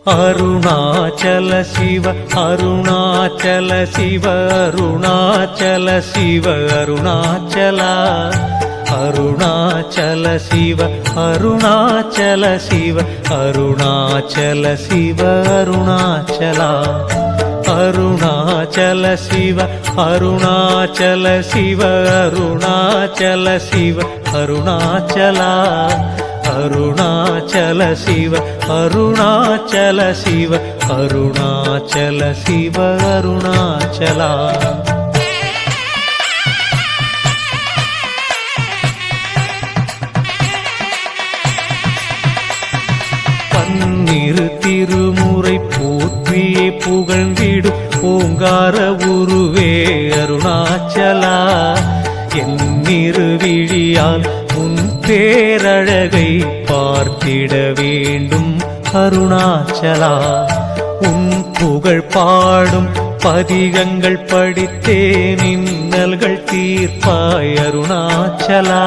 அருணாச்சல சிவ அருணாச்சல சிவ அருணாச்சல சிவ அருணாச்சலா அருணாச்சல சிவ அருணாச்சல சிவ அருணாச்சல சிவ அருணாச்சலா அருணாச்சல சிவ அருணாச்சல சிவ அருணாச்சல சிவ அருணாச்சலா அருணாச்சல சிவ அருணாச்சல சிவ அருணாச்சல சிவ அருணாச்சலா பன்னிரு திருமுறை போற்றியே புகழ்ந்திடும் ஓங்கார உருவே அருணாச்சலா என்னிரு விழியால் உன் பேரழகை பார்த்திட வேண்டும் அருணாச்சலா உன் புகழ் பாடும் பதிகங்கள் படித்தே நின்னல்கள் தீர்ப்பாய் அருணாச்சலா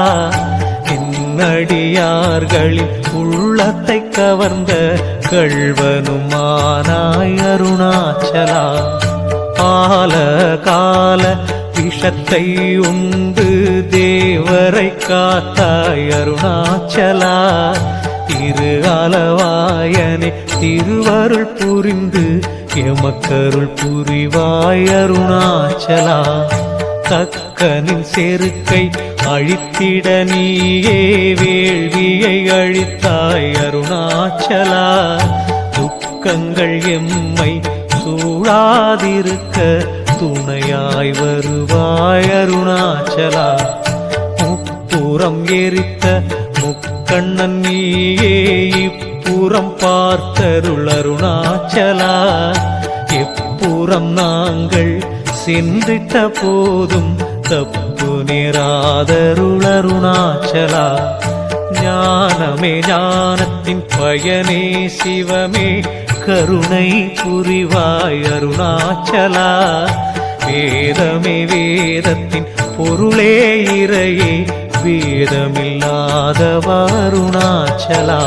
அடியார்களின் உள்ளத்தை கவர்ந்த கள்வனுமானாய் அருணாச்சலா ஆல கால விஷத்தை உண்டு தேவரை காத்தாய் அருணாச்சலா திரு அளவாயனே திருவருள் புரிந்து எமக்கருள் புரிவாய் அருணாச்சலா தக்கனின் செருக்கை அழித்திட நீயே வேள்வியை அழித்தாய் அருணாச்சலா துக்கங்கள் எம்மை சூழாதிருக்க துணையாய் வருவாய் அருணாச்சலா முப்புறம் எரித்த முக்கண்ணன் நீயே இப்புறம் பார்த்தருள் அருணாச்சலா எப்புறம் நாங்கள் சென்றிட்ட போதும் தப்பு நேராதருள் அருணாச்சலா ஞானமே ஞானத்தின் பயனே சிவமே கருணை புரிவாய் அருணாச்சலா வேதமே வேதத்தின் பொருளே இறையே வேதமில்லாதவ அருணாச்சலா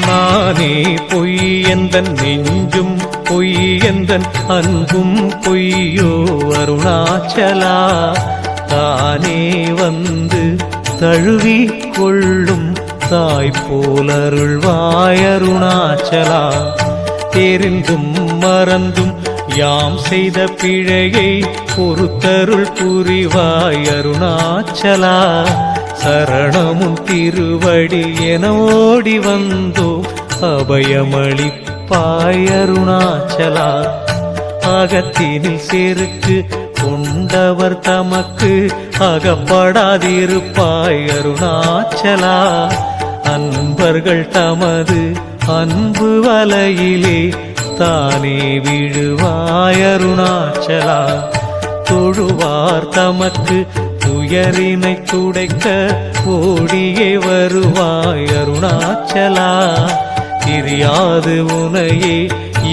நானே பொய் எந்தன் நெஞ்சும் பொய் எந்தன் அன்பும் பொய்யோ அருணாச்சலா தானே வந்து தழுவி கொள்ளும் தாய் போல் அருள்வாய் அருணாச்சலா தெரிந்தும் மறந்தும் யாம் செய்த பிழையை பொறுத்தருள் புரிவாய் அருணாச்சலா சரணமும் திருவடி என ஓடி வந்தோ அபயமளிப்பாய் அருணாச்சலா அகத்தினில் செருக்கு கொண்டவர் தமக்கு அகப்படாதிருப்பாய் அருணாச்சலா அன்பர்கள் தமது அன்பு வலையிலே தானே விழுவாய் அருணாச்சலா தொழுவார் தமக்கு துயரினை துடைக்க ஓடியே வருவாய் அருணாச்சலா தெரியாது உனையே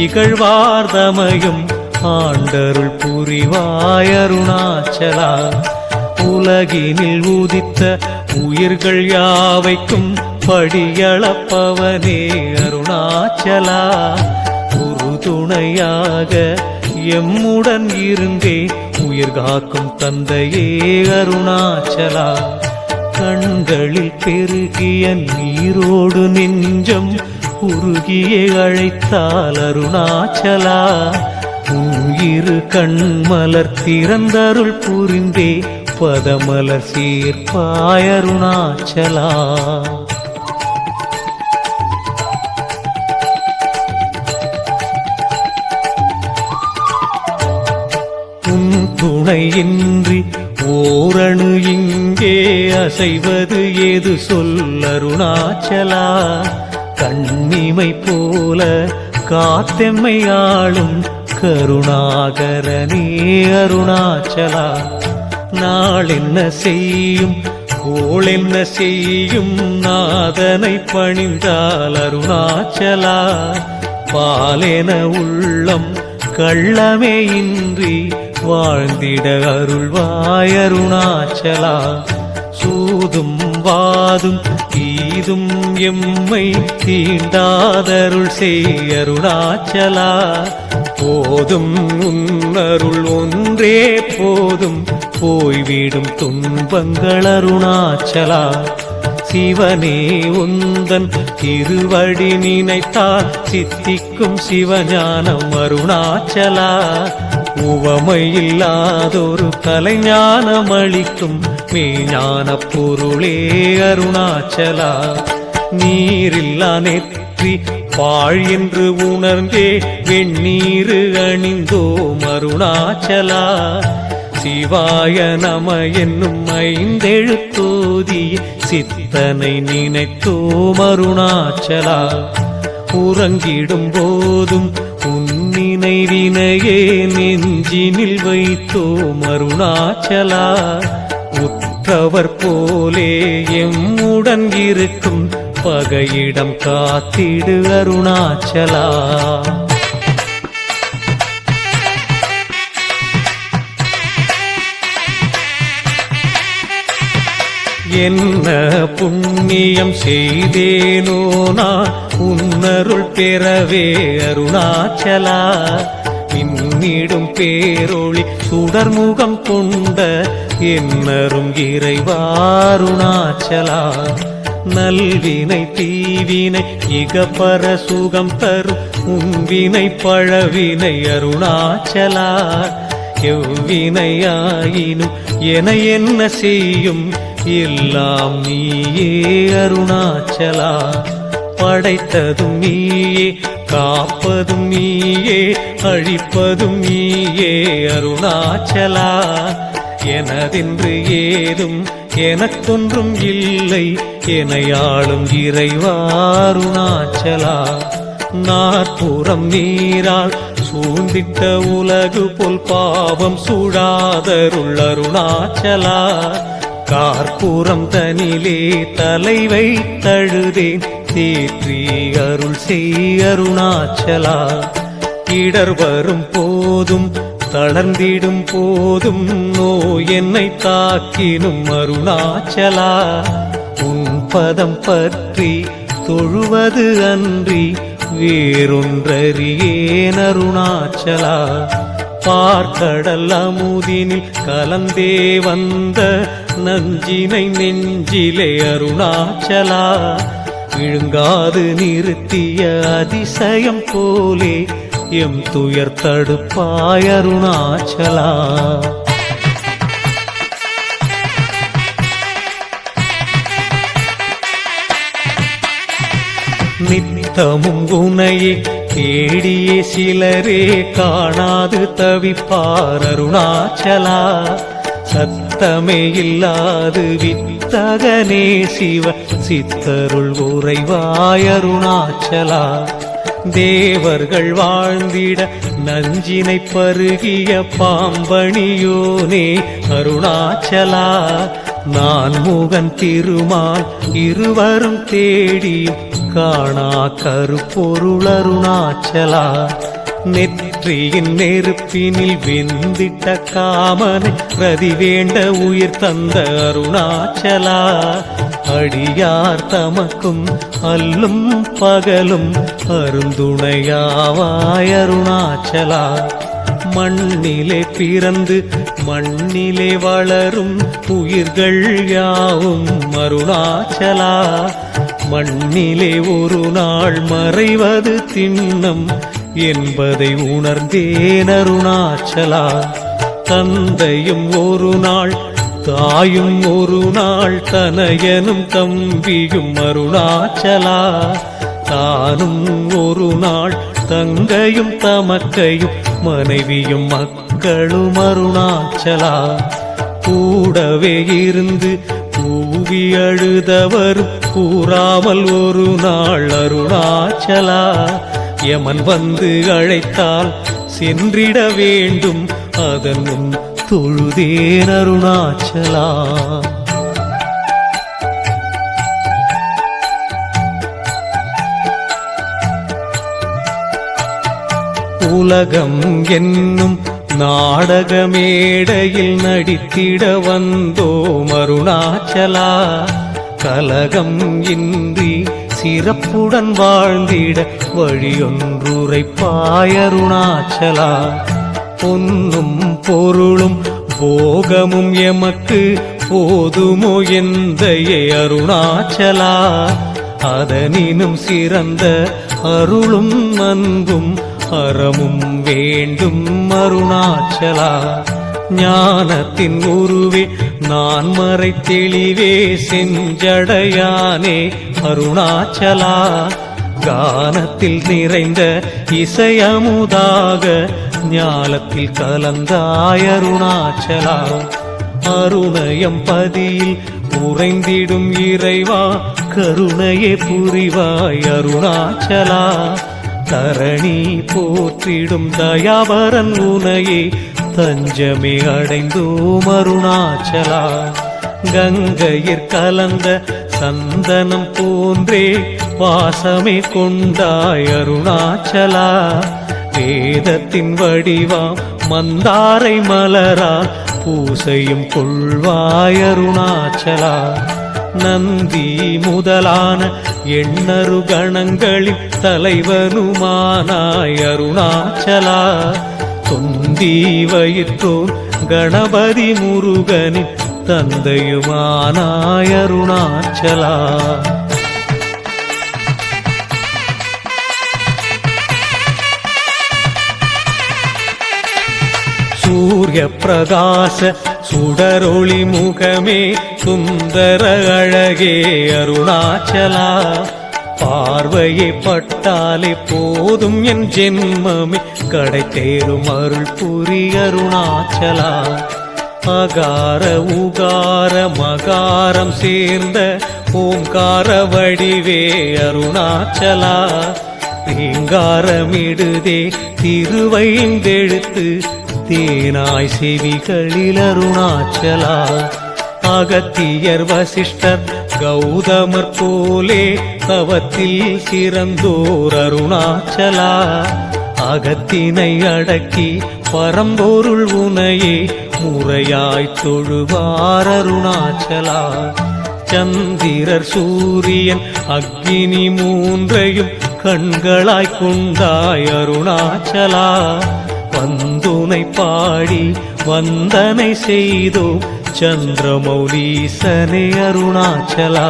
இகழ்வார்தமையும் ஆண்டருள் புரிவாய் அருணாச்சலா உலகினில் உதித்த உயிர்கள் யாவைக்கும் படியளப்பவனே அருணாச்சலா உறுதுணையாக எம்முடன் இருந்தே உயிர் காக்கும் தந்தையே அருணாச்சலா கண்களில் பெருகிய நீரோடு நெஞ்சம் உருகியே அழைத்தால் அருணாச்சலா உயிரு கண்மலர் திறந்தருள் புரிந்தே பதமலர் சீர்ப்பாய் அருணாச்சலா துணையின்றி ஓரணு இங்கே அசைவது ஏது சொல் அருணாச்சலா கண்ணிமை போல காத்தெம்மை ஆளும் கருணாகரனே அருணாச்சலா நாள் என்ன செய்யும் கோள் என்ன செய்யும் நாதனை பணிந்தால் அருணாச்சலா பாலென உள்ளம் கள்ளமே இன்றி வாழ்ந்திட அருள்வாய் அருணாச்சலா. சூதும் வாதும் ஈதும் எம்மை தீண்டாதருள் செய் அருணாச்சலா. போதும் உன்னருள் ஒன்றே போதும் போய்விடும் துன்பங்கள் அருணாச்சலா. சிவனே உந்தன் திருவடி நினைத்தால் சித்திக்கும் சிவஞானம் அருணாச்சலா. உவமையில்லாதொரு கலைஞானம் அளிக்கும் மெய்ஞான பொருளே அருணாச்சலா. நீரில்லா நெற்றி பாழ் என்று உணர்ந்தே வெண்ணீரு அணிந்தோம் அருணாச்சலா. சிவாய நம என்னும் ஐந்தெழுத்தோதிய சித்தனை நினைத்தோம் அருணாச்சலா. உறங்கிடும் போதும் நினைவினையே நெஞ்சினில் வைத்தோம் அருணாச்சலா. உற்றவர் போலே எம்முடன் இருக்கும் பகையிடம் காத்திடு அருணாச்சலா. என்ன புண்ணியம் செய்தேனோ நான் உன்னருள் பெறவே அருணாச்சலா. பின்னிடும் பேரொளி சுடர்முகம் கொண்ட என்னரும் இறைவா அருணாச்சலா. நல்வினை தீவினை இகப்பர சுகம் தரும் உன்வினை பழவினை அருணாச்சலா. எவ்வினையாயினும் என என்ன செய்யும் எல்லாம் நீயே அருணாச்சலா. படைத்ததும் நீயே காப்பதும் நீயே அழிப்பதும் நீயே அருணாச்சலா. எனதென்று ஏதும் எனக்கொன்றும் இல்லை எனையாளும் இறைவா அருணாச்சலா. நாற்புறம் நீரால் சூழ்ந்திட்ட உலகு போல் பாவம் சூடாதருள் அருணாச்சலா. கார்பூரம் தனிலே தலைவை தழுதேன் தேற்றி அருள் செய் அருணாச்சலா. இடர் வரும் போதும் தளர்ந்திடும் போதும் நோய் என்னை தாக்கினும் அருணாச்சலா. உன் பதம் பற்றி தொழுவது அன்றி வேறொன்றறியேன் அருணாச்சலா. பார்க்கடல் அமுதினில் கலந்தே வந்த நஞ்சினை நெஞ்சிலே அருணாச்சலா. விழுங்காது நிறுத்திய அதிசயம் போலே எம் துயர் தடுப்பாய் அருணாச்சலா. நித்தமும் உனையே தேடியே சிலரே காணாது தவிப்பார் அருணாச்சலா. சத்தமே இல்லாது வித்தகனே சிவ சித்தருள் உறைவாய் அருணாச்சலா. தேவர்கள் வாழ்ந்திட நஞ்சினை பருகிய பாம்பணியோனே அருணாச்சலா. நான் முகன் திருமால் இருவரும் தேடியும் காணா கருப்பொருள் அருணாச்சலா. நெற்றியின் நெருப்பினில் வெந்திட்ட காமனை பிரதி வேண்ட உயிர் தந்த அருணாச்சலா. அடியார் தமக்கும் அல்லும் பகலும் அருந்துணையாவாய் அருணாச்சலா. மண்ணிலே பிறந்து மண்ணிலே வளரும் உயிர்கள் யாவும் அருணாச்சலா. மண்ணிலே ஒரு நாள் மறைவது திண்ணம் என்பதை உணர்ந்தேன் அருணாச்சலா. தந்தையும் ஒரு நாள் தாயும் ஒரு நாள் தனையனும் தம்பியும் அருணாச்சலா. தானும் ஒரு நாள் தங்கையும் தமக்கையும் மனைவியும் மக்களும் அருணாச்சலா. கூடவே இருந்து கூவி அழுதவரும் கூறாமல் ஒரு நாள் அருணாச்சலா. யமன் வந்து அழைத்தால் சென்றிட வேண்டும் அதன் முன் தொழுதேன் அருணாச்சலா. உலகம் என்னும் நாடக மேடையில் நடித்திட வந்தோம் அருணாச்சலா. கலகம் இன்றி சிறப்புடன் வாழ்ந்திட வழியொன்றுரைப்பாய் அருணாச்சலா. பொன்னும் பொருளும் போகமும் எமக்கு போதுமோ எந்தையே அருணாச்சலா. அதனினும் சிறந்த அருளும் அன்பும் அறமும் வேண்டும் அருணாச்சலா. ஞானத்தின் உருவே நான் மறை தெளிவே செஞ்சடையானே அருணாச்சலா. கானத்தில் நிறைந்த இசையமுதாக ஞாலத்தில் கலந்தாய் அருணாச்சலா. அருணயம் பதியில் உறைந்திடும் இறைவா கருணையே புரிவாய் அருணாச்சலா. தரணி போற்றிடும் தயாவரன் உனையே தஞ்சமே அடைந்தோம் அருணாச்சலா. கங்கையிற் கலந்த சந்தனம் போன்றே வாசமே கொண்டாய் அருணாச்சலா. வேதத்தின் வடிவாம் மந்தாரை மலரா பூசையும் கொள்வாய் அருணாச்சலா. நந்தி முதலான எண்ணரு கணங்களின் தலைவனுமானாய் அருணாச்சலா. தொந்தி வயிற்றோன் கணபதி முருகனின் தந்தையுமானாய் அருணாச்சலா. சூரிய பிரகாச சுடரொளி முகமே சுந்தர அழகே அருணாச்சலா. பார்வையை பட்டாலே போதும் என் ஜென்மமே கடை தேரும் அருள் புரி அருணாச்சலா. அகார உகார மகாரம் சேர்ந்த ஓங்கார வடிவே அருணாச்சலா. ரீங்காரமிடுதே திருவைந்தெழுத்து தேனாய் செவிகளில் அருணாச்சலா. அகத்தியர் வசிஷ்டர் கௌதமர் போலே தவத்தில் சிறந்தோர் அருணாச்சலா. அகத்தினை அடக்கி பரம்பொருள் உனையே முறையாய் தொழுவார் அருணாச்சலா. சந்திரர் சூரியன் அக்னி மூன்றையும் கண்களாய் கொண்டாய் அருணாச்சலா. வந்துனை பாடி வந்தனை செய்தோ சந்திரமௌலீசனே அருணாச்சலா.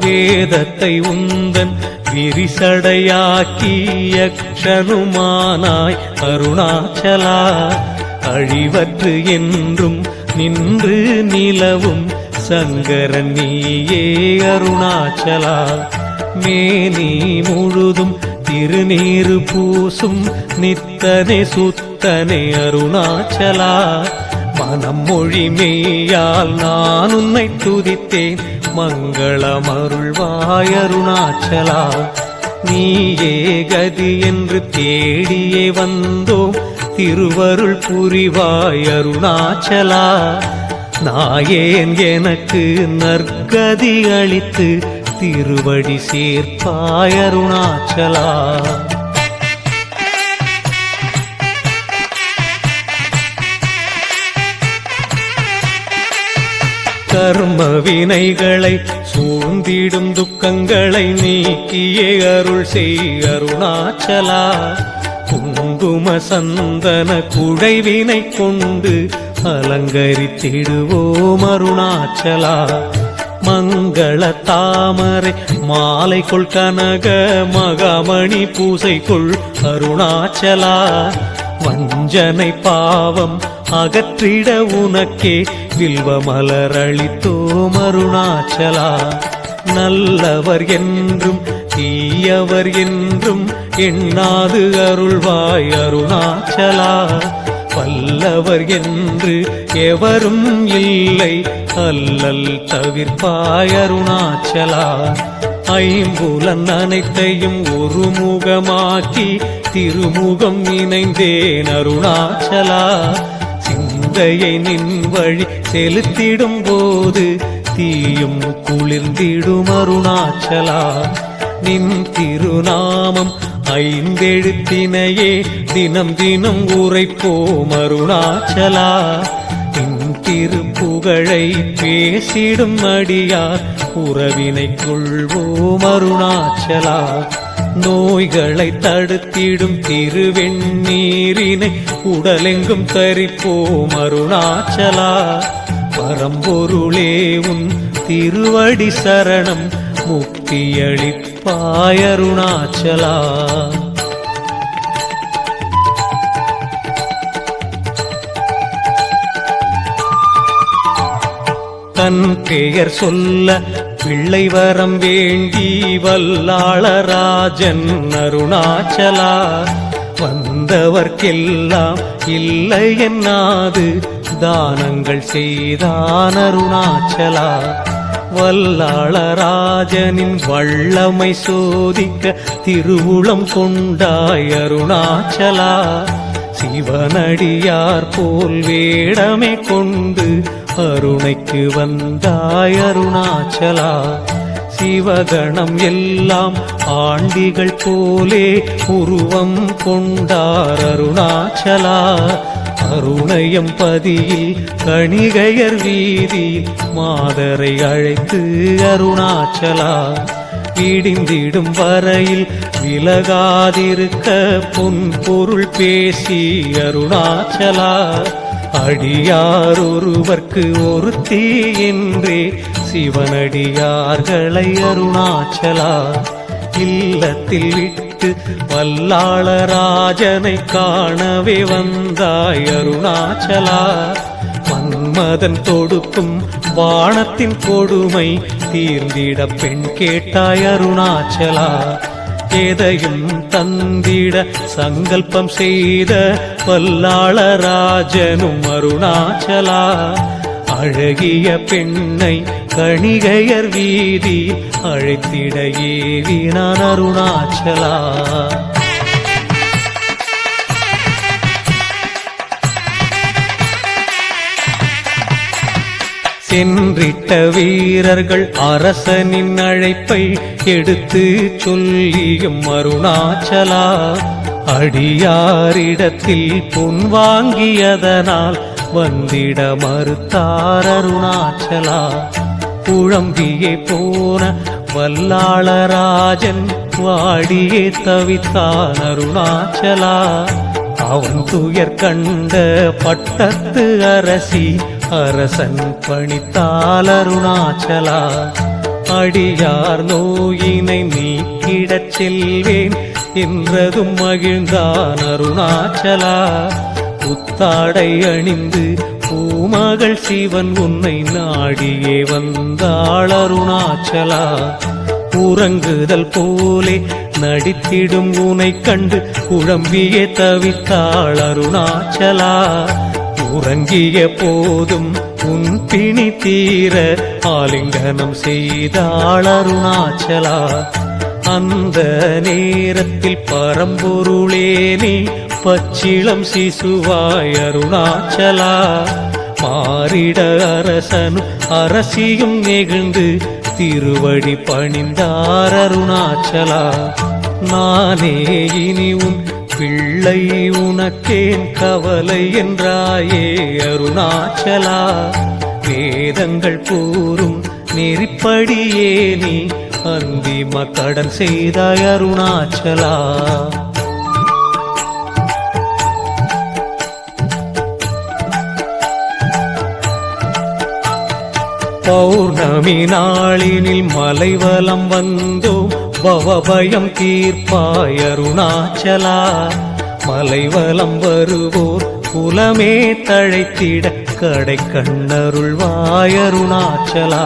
வேதத்தை உந்தன் விரிசடையாக்கி யக்ஷனுமானாய் அருணாச்சலா. அழிவற்று என்றும் நின்று நிலவும் சங்கரன் நீயே அருணாச்சலா. மேனி முழுதும் திருநீரு பூசும் நித்தனே சுத்தனே அருணாச்சலா. மனம் மொழி மெய்யால் நான் உன்னை துதித்தேன் மங்களம் அருள்வாய் அருணாச்சலா. நீயே கதி என்று தேடியே வந்தோம் திருவருள் புரிவாய் அருணாச்சலா. நாயேன் எனக்கு நற்கதி அளித்து திருவடி சேர்ப்பாய் அருணாச்சலா. கர்ம வினைகளை சூழ்ந்திடும் துக்கங்களை நீக்கியே அருள் செய் அருணாச்சலா. குங்கும சந்தன குழைவினை கொண்டு அலங்கரித்திடுவோம் அருணாச்சலா. மங்கள தாமரை மாலை கொள் கனக மகாமணி பூசை கொள் அருணாச்சலா. வஞ்சனை பாவம் அகற்றிட உனக்கே வில்வ மலரளித்தோம் அருணாச்சலா. நல்லவர் என்றும் தீயவர் என்றும் எண்ணாது அருள்வாய் அருணாச்சலா. வல்லவர் என்று எவரும் இல்லை அல்லல் தவிர்ப்பாய் அருணாச்சலா. ஐம்புலன் அனைத்தையும் ஒரு முகமாக்கி திருமுகம் இணைந்தேன் அருணாச்சலா. சிந்தையை நின் வழி செலுத்திடும் போது தீயும் குளிர்ந்திடும் அருணாச்சலா. நின் திருநாமம் ஐந்தெழுத்தினையே தினம் தினம் உரைப்போம் அருணாச்சலா. திருப்புகழை பேசிடும் அடியார் உறவினை கொள்வோம் அருணாச்சலா. நோய்களை தடுத்திடும் திருவெண்ணீரினை உடலெங்கும் தரிப்போம் அருணாச்சலா. பரம்பொருளே உன் திருவடி சரணம் முக்தியளிப்பாய் அருணாச்சலா. தன் பெயர் சொல்ல பிள்ளை வரம் வேண்டி வல்லாளராஜன் அருணாச்சலா. வந்தவர்க்கெல்லாம் இல்லை என்னாது தானங்கள் செய்தான் அருணாச்சலா. வல்லாளராஜனின் வல்லமை சோதிக்க திருவுளம் கொண்டாய் அருணாச்சலா. சிவனடியார் போல் வேடமே கொண்டு அருணைக்கு வந்தாய் அருணாச்சலா. சிவகணம் எல்லாம் ஆண்டிகள் போலே உருவம் கொண்டார் அருணாச்சலா. அருணயம் பதியில் கணிகையர் வீதியில் மாதரை அழைத்து அருணாச்சலா. விடிந்திடும் வரையில் விலகாதிருக்க பொன் பொருள் பேசி அருணாச்சலா. அடியார் ஒருவர்க்கு ஒருத்தி என்றே சிவனடியார்களை அருணாச்சலா. இல்லத்தில் விட்டு வல்லாளராஜனை காணவே வந்தாய் அருணாச்சலா. மன்மதன் தொடுக்கும் வானத்தின் கொடுமை தீர்ந்திட பெண் கேட்டாய் அருணாச்சலா. எதையும் தந்திட சங்கல்பம் செய்த வல்லாளராஜனும் அருணாச்சலா. அழகிய பெண்ணை கணிகையர் வீதி அழைத்திட ஏவினான் அருணாச்சலா. சென்றிட்ட வீரர்கள் அரசனின் அழைப்பை எடுத்து சொல்லியும் அருணாச்சலா. அடியாரிடத்தில் பொன் வாங்கியதனால் வந்திட மறுத்தார் அருணாச்சலா. குழம்பியே போன வல்லாளராஜன் வாடியே தவித்தான் அருணாச்சலா. அவன் துயர் கண்ட பட்டத்து அரசி அரசன் பணித்தால் அருணாச்சலா. அடியார் நோயினை நீக்கிடச் செல்வேன் என்றதும் மகிழ்ந்தான் அருணாச்சலா. புத்தாடை அணிந்து பூமகள் சிவன் உன்னை நாடியே வந்தாள் அருணாச்சலா. உறங்குதல் போலே நடித்திடும் உனை கண்டு குழம்பியே தவித்தாள் அருணாச்சலா. உறங்கிய போதும் உன் பிணி தீர ஆலிங்கனம் செய்தாள் அருணாச்சலா. அந்த நேரத்தில் பரம்பொருளே நீ பச்சிளம் சிசுவாய் அருணாச்சலா. மாறிட அரசனும் அரசியும் நெகிழ்ந்து திருவடி பணிந்தார் அருணாச்சலா. நானே இனி உன் பிள்ளை உனக்கேன் கவலை என்றாயே அருணாச்சலா. வேதங்கள் கூறும் நெறிப்படியே நீ அந்திம கடன் செய்தாய் அருணாச்சலா. பௌர்ணமி நாளினில் மலைவலம் வந்தோம் பவபயம் தீர்ப்பாய் அருணாச்சலா. மலைவலம் வருவோர் குலமே தழைத்திட கடை கண்ணருள்வாய் அருணாச்சலா.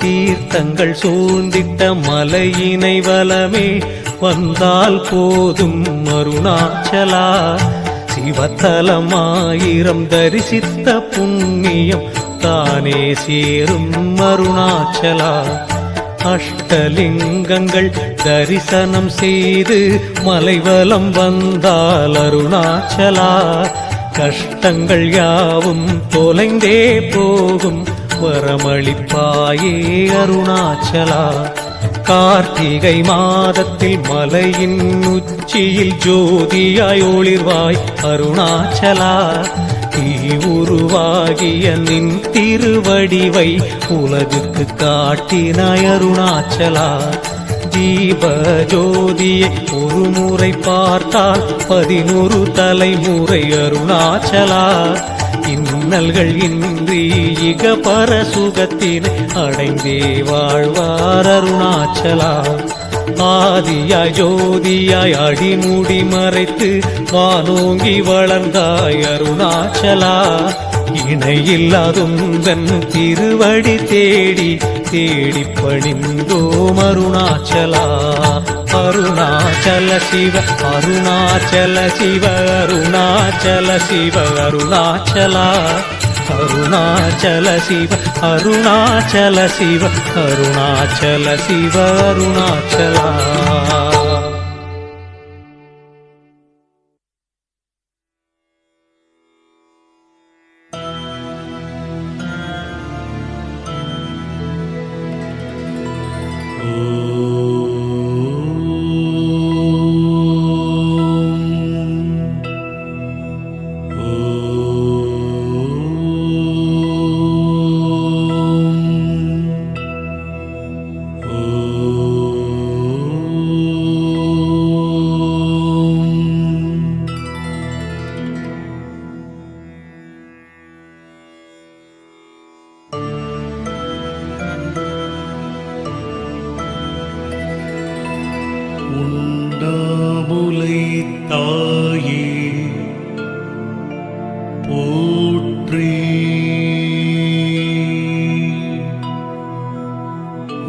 தீர்த்தங்கள் சூழ்ந்திட்ட மலையினை வலமே வந்தால் போதும் அருணாச்சலா. சிவத்தலமாயிரம் தரிசித்த புண்ணியம் தானே சேரும் அருணாச்சலா. அஷ்டலிங்கங்கள் தரிசனம் செய்து மலைவலம் வந்தால் அருணாச்சலா. கஷ்டங்கள் யாவும் தொலைந்தே போகும் வரமளிப்பாயே அருணாச்சலா. கார்த்திகை மாதத்தில் மலையின் உச்சியில் ஜோதியாய் ஒளிர்வாய் அருணாச்சலா. தீ உருவாகிய நின் திருவடிவை உலகுக்கு காட்டினாய் அருணாச்சலா. ஜீவ ஜோதியை ஒரு முறை பார்த்தால் 11 தலைமுறை அருணாச்சலா. இன்னல்கள் இன்றி இகபர சுகத்தினை அடைந்தே வாழ்வார் அருணாச்சலா. ஆதியாய் ஜோதியாய் அடிமுடி மறைத்து வானோங்கி வளர்ந்தாய் அருணாச்சலா. இணையில்லாதுந்தன் திருவடி தேடி தேடி பணிந்தோம் அருணாச்சலா. அருணாச்சல சிவ அருணாச்சல சிவ அருணாச்சல சிவ அருணாச்சலா. அருணாச்சல சிவ அருணாச்சல சிவ அருணாச்சல சிவ அருணாச்சலா. உண்டாமுலை தாயே போற்றி.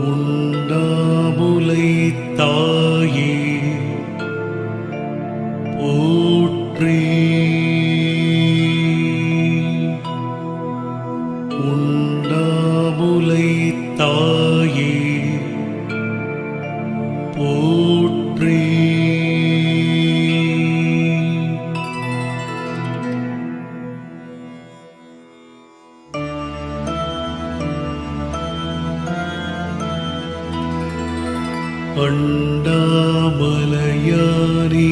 உண்டாமுலை தாயே போற்றி. உண்டாமுலை தாயே போற்றி. அண்டாமலையாரே